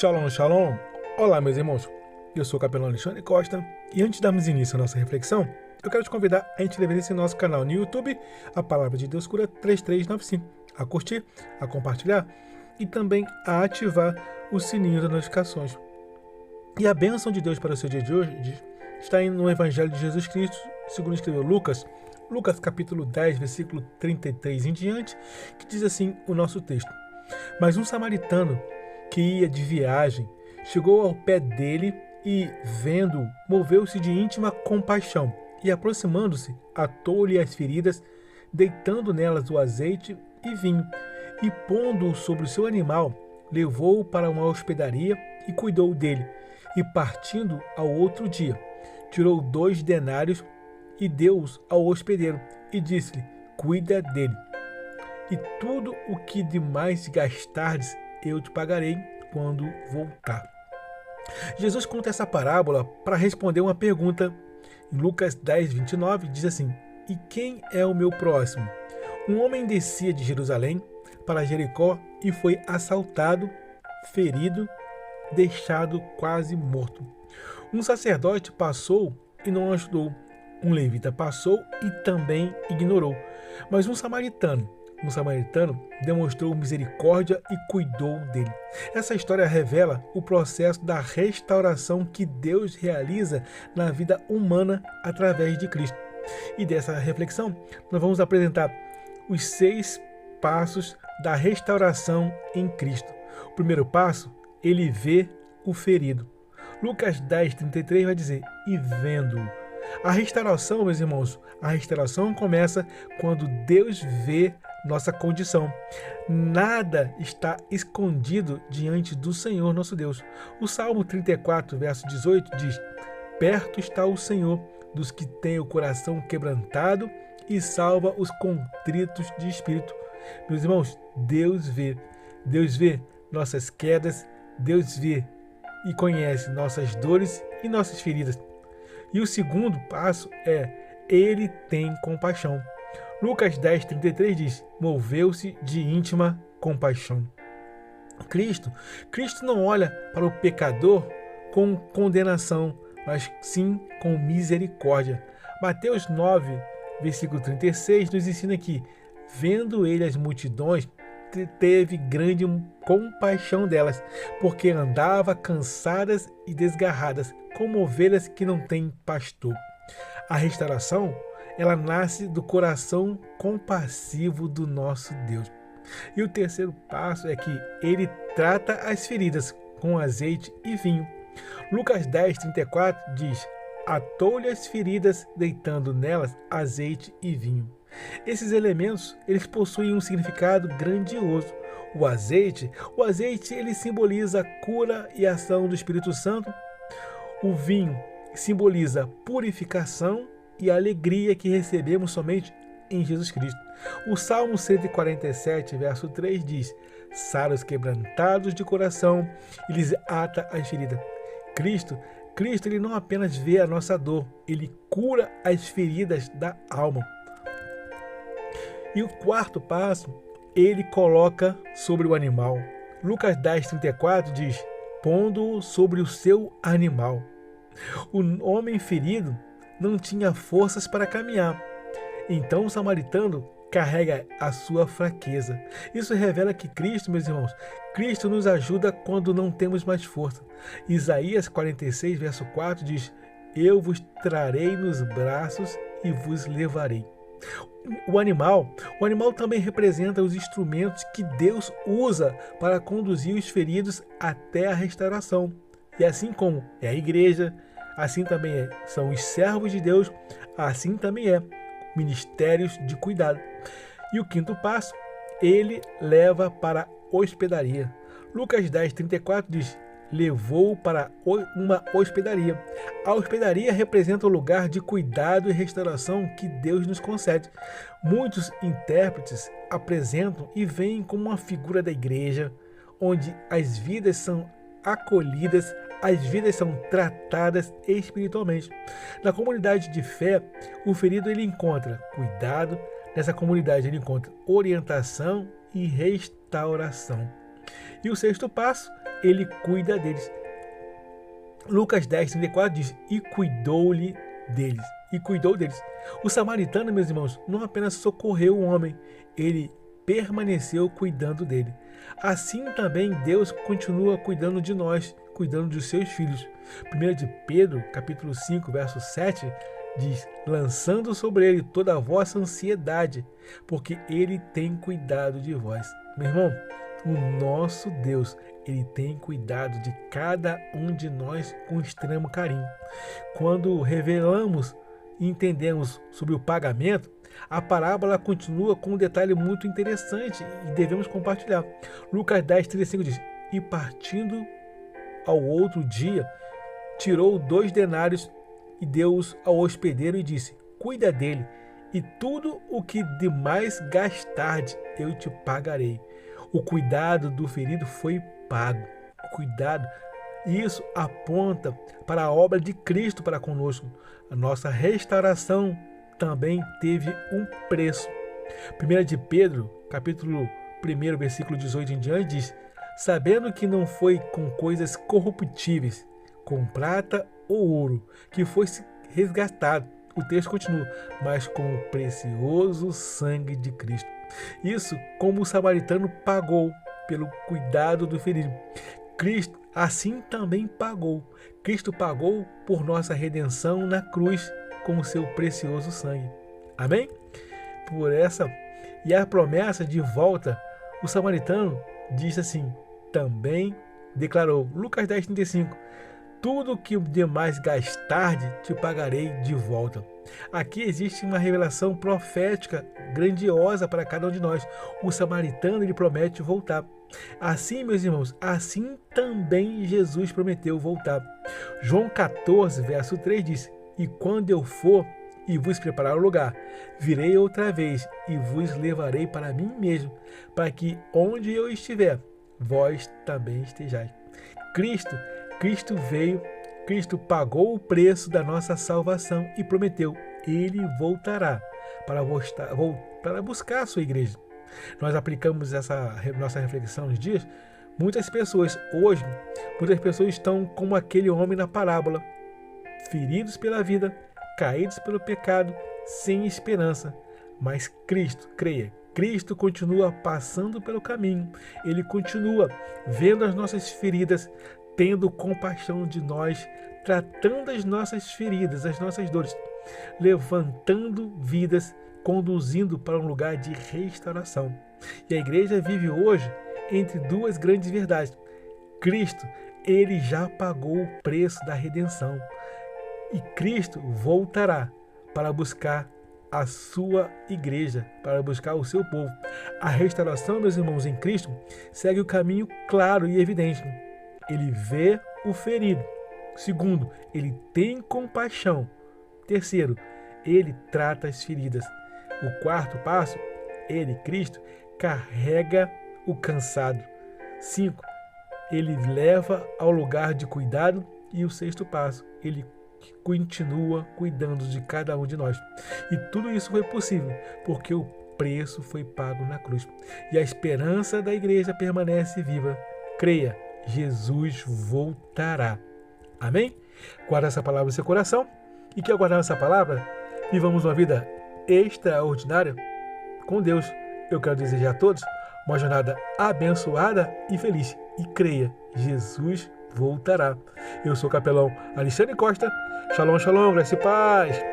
Shalom, shalom. Olá, meus irmãos. Eu sou o capelão Alexandre Costa e antes de darmos início à nossa reflexão, eu quero te convidar a inscrever nesse nosso canal no YouTube, a Palavra de Deus Cura 3395, a curtir, a compartilhar e também a ativar o sininho das notificações. E a bênção de Deus para o seu dia de hoje está no Evangelho de Jesus Cristo, segundo escreveu Lucas capítulo 10, versículo 33 em diante, que diz assim o nosso texto. Mas um samaritano que ia de viagem chegou ao pé dele e, vendo-o, moveu-se de íntima compaixão e, aproximando-se, atou-lhe as feridas, deitando nelas o azeite e vinho, e, pondo-o sobre o seu animal, levou-o para uma hospedaria e cuidou dele. E, partindo ao outro dia, tirou 2 denários e deu-os ao hospedeiro, e disse-lhe: cuida dele, e tudo o que demais gastardes, eu te pagarei quando voltar. Jesus conta essa parábola para responder uma pergunta. Em Lucas 10, 29, diz assim: E quem é o meu próximo? Um homem descia de Jerusalém para Jericó e foi assaltado, ferido, deixado quase morto. Um sacerdote passou e não ajudou. Um levita passou e também ignorou. Mas um samaritano demonstrou misericórdia e cuidou dele. Essa história revela o processo da restauração que Deus realiza na vida humana através de Cristo. E dessa reflexão, nós vamos apresentar os 6 passos da restauração em Cristo. O primeiro passo, ele vê o ferido. Lucas 10, 33 vai dizer: e vendo-o. A restauração, meus irmãos, a restauração começa quando Deus vê nossa condição. Nada está escondido diante do Senhor nosso Deus. O Salmo 34, verso 18 diz: perto está o Senhor dos que têm o coração quebrantado e salva os contritos de espírito. Meus irmãos, Deus vê nossas quedas, Deus vê e conhece nossas dores e nossas feridas. E o segundo passo é: ele tem compaixão. Lucas 10, 33 diz: moveu-se de íntima compaixão. Cristo não olha para o pecador com condenação, mas sim com misericórdia. Mateus 9, versículo 36 nos ensina que, vendo ele as multidões, teve grande compaixão delas, porque andava cansadas e desgarradas, como ovelhas que não têm pastor. A restauração, ela nasce do coração compassivo do nosso Deus. E o terceiro passo é que ele trata as feridas com azeite e vinho. Lucas 10, 34 diz: atou-lhe as feridas, deitando nelas azeite e vinho. Esses elementos, eles possuem um significado grandioso. O azeite, ele simboliza a cura e a ação do Espírito Santo. O vinho simboliza purificação e a alegria que recebemos somente em Jesus Cristo. O Salmo 147, verso 3 diz: sara os quebrantados de coração e lhes ata as feridas. Cristo, ele não apenas vê a nossa dor, ele cura as feridas da alma. E o quarto passo, ele coloca sobre o animal. Lucas 10, 34 diz: pondo-o sobre o seu animal. O homem ferido não tinha forças para caminhar. Então o samaritano carrega a sua fraqueza. Isso revela que Cristo, meus irmãos, Cristo nos ajuda quando não temos mais força. Isaías 46, verso 4 diz: eu vos trarei nos braços e vos levarei. O animal também representa os instrumentos que Deus usa para conduzir os feridos até a restauração. E assim como é a igreja, assim também são os servos de Deus, assim também é ministérios de cuidado. E o quinto passo, ele leva para a hospedaria. Lucas 10, 34 diz: levou-o para uma hospedaria. A hospedaria representa o lugar de cuidado e restauração que Deus nos concede. Muitos intérpretes apresentam e veem como uma figura da igreja, onde as vidas são acolhidas, as vidas são tratadas espiritualmente. Na comunidade de fé, o ferido ele encontra cuidado, nessa comunidade ele encontra orientação e restauração. E o sexto passo ele cuida deles. Lucas 10, 34 diz, e cuidou deles. O samaritano, meus irmãos, não apenas socorreu o homem, ele permaneceu cuidando dele. Assim também Deus continua cuidando de nós, cuidando dos seus filhos. 1 de Pedro, capítulo 5, verso 7, diz, lançando sobre ele toda a vossa ansiedade, porque ele tem cuidado de vós. Meu irmão, o nosso Deus, ele tem cuidado de cada um de nós com extremo carinho. Quando revelamos e entendemos sobre o pagamento, a parábola continua com um detalhe muito interessante e devemos compartilhar. Lucas 10, 35 diz, e partindo ao outro dia, tirou 2 denários e deu-os ao hospedeiro e disse, cuida dele, e tudo o que demais gastarde eu te pagarei. O cuidado do ferido foi pago. O cuidado, isso aponta para a obra de Cristo para conosco. A nossa restauração também teve um preço. 1 de Pedro, capítulo 1, versículo 18 em diante, diz, sabendo que não foi com coisas corruptíveis, com prata ou ouro, que fosse resgatado. O texto continua, mas com o precioso sangue de Cristo. Isso como o samaritano pagou pelo cuidado do ferido. Cristo assim também pagou. Cristo pagou por nossa redenção na cruz com o seu precioso sangue. Amém? Por essa e a promessa de volta, o samaritano disse assim, também declarou, Lucas 10, 35, tudo que demais gastarde te pagarei de volta. Aqui existe uma revelação profética grandiosa para cada um de nós. O samaritano ele promete voltar. Assim, meus irmãos, assim também Jesus prometeu voltar. João 14, verso 3 diz, e quando eu for e vos preparar o lugar, virei outra vez e vos levarei para mim mesmo, para que onde eu estiver, vós também estejais. Cristo veio, Cristo pagou o preço da nossa salvação e prometeu, ele voltará para buscar a sua igreja. Nós aplicamos essa nossa reflexão nos dias. Muitas pessoas estão como aquele homem na parábola, feridos pela vida, caídos pelo pecado, sem esperança. Mas Cristo, creia, Cristo continua passando pelo caminho. Ele continua vendo as nossas feridas, tendo compaixão de nós, tratando as nossas feridas, as nossas dores, levantando vidas, conduzindo para um lugar de restauração. E a igreja vive hoje entre duas grandes verdades. Cristo, ele já pagou o preço da redenção. E Cristo voltará para buscar a sua igreja, para buscar o seu povo. A restauração, meus irmãos, em Cristo, segue o caminho claro e evidente. Ele vê o ferido. Segundo, ele tem compaixão. Terceiro, ele trata as feridas. O quarto passo, ele, Cristo, carrega o cansado. 5, ele leva ao lugar de cuidado. E o sexto passo, ele continua cuidando de cada um de nós. E tudo isso foi possível porque o preço foi pago na cruz. E a esperança da igreja permanece viva. Creia, Jesus voltará. Amém? Guarda essa palavra no seu coração e que ao guardar essa palavra, vivamos uma vida extraordinária com Deus. Eu quero desejar a todos uma jornada abençoada e feliz. E creia, Jesus voltará. Eu sou o capelão Alexandre Costa. Shalom, shalom, graça e paz.